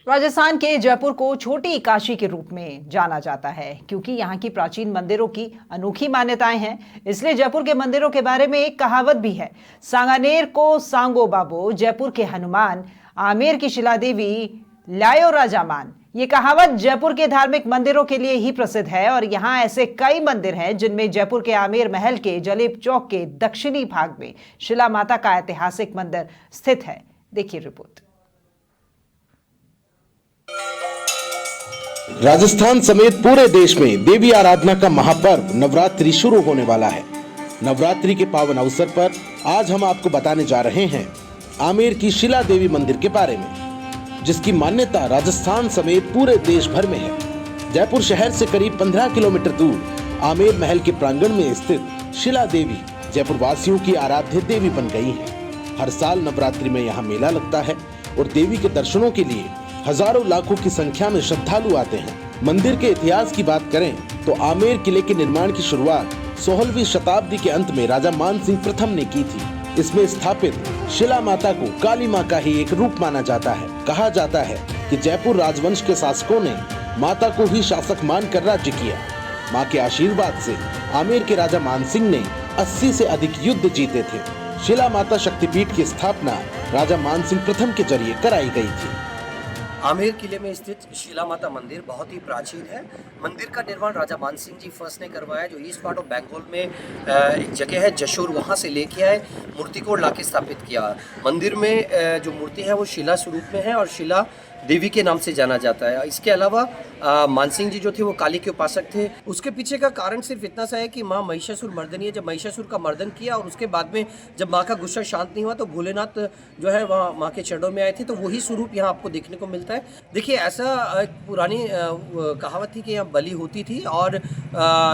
राजस्थान के जयपुर को छोटी काशी के रूप में जाना जाता है क्योंकि यहाँ की प्राचीन मंदिरों की अनोखी मान्यताएं हैं। इसलिए जयपुर के मंदिरों के बारे में एक कहावत भी है, सांगानेर को सांगो बाबो, जयपुर के हनुमान, आमेर की शिला देवी लायो राजा मान। ये कहावत जयपुर के धार्मिक मंदिरों के लिए ही प्रसिद्ध है और यहाँ ऐसे कई मंदिर हैं जिनमें जयपुर के आमेर महल के जलेब चौक के दक्षिणी भाग में शिला माता का ऐतिहासिक मंदिर स्थित है। देखिए रिपोर्ट। राजस्थान समेत पूरे देश में देवी आराधना का महापर्व नवरात्रि शुरू होने वाला है। नवरात्रि के पावन अवसर पर आज हम आपको बताने जा रहे हैं आमेर की शिला देवी मंदिर के बारे में, जिसकी मान्यता राजस्थान समेत पूरे देश भर में है। जयपुर शहर से करीब 15 किलोमीटर दूर आमेर महल के प्रांगण में स्थित शिला देवी जयपुर वासियों की आराध्य देवी बन गई है। हर साल नवरात्रि में यहाँ मेला लगता है और देवी के दर्शनों के लिए हजारों लाखों की संख्या में श्रद्धालु आते हैं। मंदिर के इतिहास की बात करें तो आमेर किले के निर्माण की शुरुआत 16वीं शताब्दी के अंत में राजा मानसिंह प्रथम ने की थी। इसमें स्थापित शिला माता को काली मां का ही एक रूप माना जाता है। कहा जाता है कि जयपुर राजवंश के शासकों ने माता को ही शासक मानकर राज्य किया। मां के आशीर्वाद से आमेर के राजा मानसिंह ने 80 से अधिक युद्ध जीते थे। शिला माता शक्तिपीठ की स्थापना राजा मानसिंह प्रथम के जरिए कराई गई थी। आमेर किले में स्थित शिला माता मंदिर बहुत ही प्राचीन है। मंदिर का निर्माण राजा मानसिंह जी फर्स्ट ने करवाया, जो ईस्ट पार्ट ऑफ बंगाल में एक जगह है जशोर, वहाँ से लेके आए, मूर्ति को लाके स्थापित किया। मंदिर में जो मूर्ति है वो शिला स्वरूप में है और शिला देवी के नाम से जाना जाता है। इसके अलावा मानसिंह जी जो थे वो काली के उपासक थे। उसके पीछे का कारण सिर्फ इतना सा है कि माँ महिषासुर मर्दनी है। जब महिषासुर का मर्दन किया और उसके बाद में जब माँ का गुस्सा शांत नहीं हुआ तो भोलेनाथ जो है वहाँ माँ के चरणों में आए थे, तो वही स्वरूप यहाँ आपको देखने को मिलता है। देखिए, ऐसा एक पुरानी कहावत थी कि यहाँ बलि होती थी और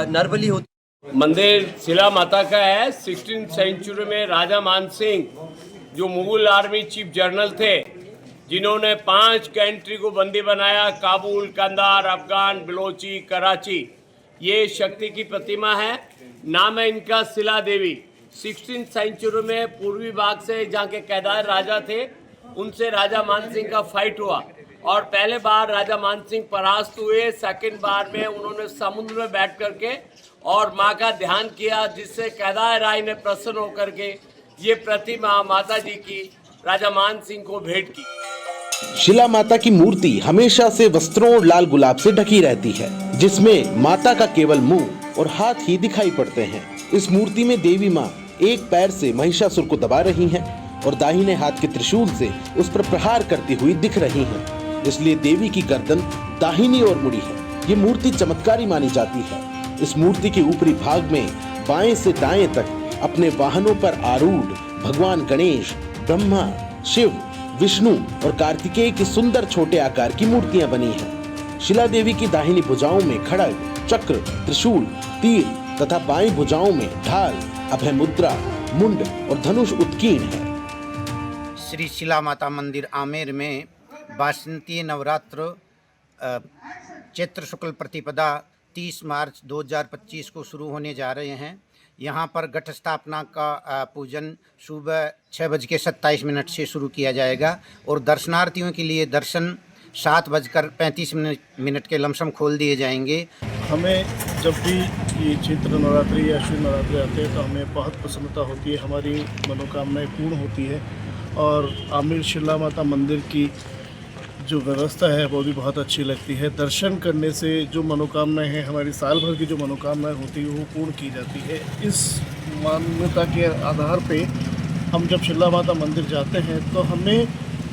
नरबली होती। मंदिर शिला माता का है। 16वीं सेंचुरी में राजा मानसिंह जो मुगल आर्मी चीफ जनरल थे, जिन्होंने 5 कंट्री को बंदी बनाया, काबुल, कंधार, अफगान, बलोची, कराची, ये शक्ति की प्रतिमा है। नाम है इनका शिला देवी। 16वीं सेंचुरी में पूर्वी भाग से जहाँ के कैदार राजा थे उनसे राजा मानसिंह का फाइट हुआ और पहले बार राजा मानसिंह परास्त हुए। सेकंड बार में उन्होंने समुद्र में बैठ करके और माँ का ध्यान किया, जिससे कैदार राय ने प्रसन्न होकर के ये प्रतिमा माता जी की राजा मानसिंह को भेंट की। शिला माता की मूर्ति हमेशा से वस्त्रों और लाल गुलाब से ढकी रहती है, जिसमें माता का केवल मुंह और हाथ ही दिखाई पड़ते हैं। इस मूर्ति में देवी माँ एक पैर से महिषासुर को दबा रही हैं और दाहिने हाथ के त्रिशूल से उस पर प्रहार करती हुई दिख रही हैं। इसलिए देवी की गर्दन दाहिनी ओर मुड़ी है। ये मूर्ति चमत्कारी मानी जाती है। इस मूर्ति के ऊपरी भाग में बाएं से दाएं तक अपने वाहनों पर आरूढ़ भगवान गणेश, ब्रह्मा, शिव, विष्णु और कार्तिकेय की सुंदर छोटे आकार की मूर्तियां बनी हैं। शिला देवी की दाहिनी भुजाओं में खड़ग, चक्र, त्रिशूल, तीर तथा बाईं भुजाओं में ढाल, अभय मुद्रा, मुंड और धनुष उत्कीर्ण है। श्री शिला माता मंदिर आमेर में वासंतीय नवरात्र चैत्र शुक्ल प्रतिपदा 30 मार्च 2025 को शुरू होने जा रहे हैं। यहाँ पर घट स्थापना का पूजन सुबह 6:27 से शुरू किया जाएगा और दर्शनार्थियों के लिए दर्शन 7:35 के लमसम खोल दिए जाएंगे। हमें जब भी ये चैत्र नवरात्रि या शिव नवरात्रि आते हैं तो हमें बहुत प्रसन्नता होती है, हमारी मनोकामनाएं पूर्ण होती है और आमेर शिला माता मंदिर की जो व्यवस्था है वो भी बहुत अच्छी लगती है। दर्शन करने से जो मनोकामनाएं हैं, हमारी साल भर की जो मनोकामनाएं होती है वो पूर्ण की जाती है। इस मान्यता के आधार पे हम जब शिला माता मंदिर जाते हैं तो हमें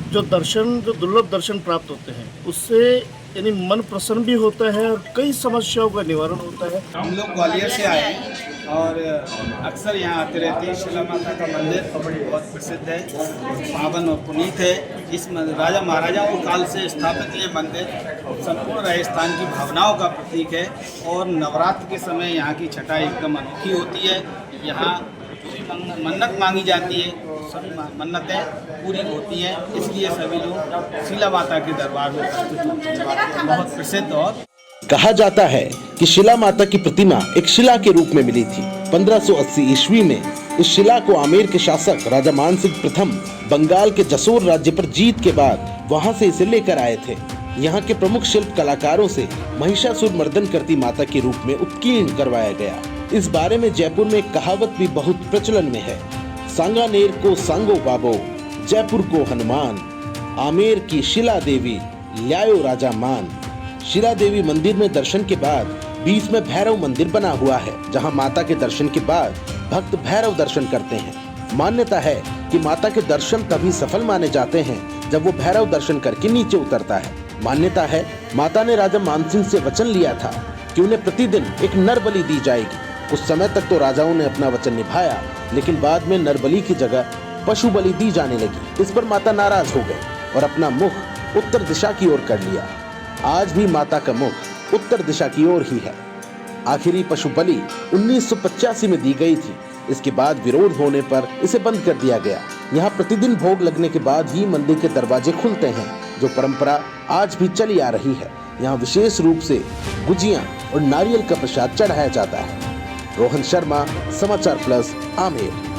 जो दुर्लभ दर्शन प्राप्त होते हैं उससे यानी मन प्रसन्न भी होता है और कई समस्याओं का निवारण होता है। हम लोग ग्वालियर से आए हैं और अक्सर यहाँ आते रहते हैं। शिला माता का मंदिर बहुत प्रसिद्ध है, पावन और पुनीत है। इस राजा महाराजाओं काल से स्थापित ये मंदिर संपूर्ण राजस्थान की भावनाओं का प्रतीक है और नवरात्र के समय यहाँ की छटा एकदम अनोखी होती है। यहाँ मन्नत मांगी जाती है, सभी मन्नतें पूरी होती हैं, इसलिए सभी लोग शिला माता के दरबार में उपस्थित होते हैं। बहुत प्रसिद्ध और कहा जाता है कि शिला माता की प्रतिमा एक शिला के रूप में मिली थी। 1580 ईस्वी में इस शिला को आमेर के शासक राजा मानसिंह प्रथम बंगाल के जसोर राज्य पर जीत के बाद वहां से इसे लेकर आए थे। यहाँ के प्रमुख शिल्प कलाकारों से महिषासुर मर्दन करती माता के रूप में उत्कीर्ण करवाया गया। इस बारे में जयपुर में एक कहावत भी बहुत प्रचलन में है, सांगानेर को सांगो बाबो, जयपुर को हनुमान, आमेर की शिला देवी ल्यायो राजा मान। शिला देवी मंदिर में दर्शन के बाद बीच में भैरव मंदिर बना हुआ है, जहां माता के दर्शन के बाद भक्त भैरव दर्शन करते हैं। मान्यता है कि माता के दर्शन तभी सफल माने जाते हैं जब वो भैरव दर्शन करके नीचे उतरता है। मान्यता है माता ने राजा मानसिंह से वचन लिया था कि उन्हें प्रतिदिन एक नर बलि दी जाएगी। उस समय तक तो राजाओं ने अपना वचन निभाया, लेकिन बाद में नर बलि की जगह पशु बलि दी जाने लगी। इस पर माता नाराज हो गई और अपना मुख उत्तर दिशा की ओर कर लिया। आज भी माता का मुख उत्तर दिशा की ओर ही है। आखिरी पशु बलि 1985 में दी गई थी। इसके बाद विरोध होने पर इसे बंद कर दिया गया। यहाँ प्रतिदिन भोग लगने के बाद ही मंदिर के दरवाजे खुलते हैं, जो परंपरा आज भी चली आ रही है। यहाँ विशेष रूप से गुजियां और नारियल का प्रसाद चढ़ाया जाता है। रोहन शर्मा, समाचार प्लस, आमेर।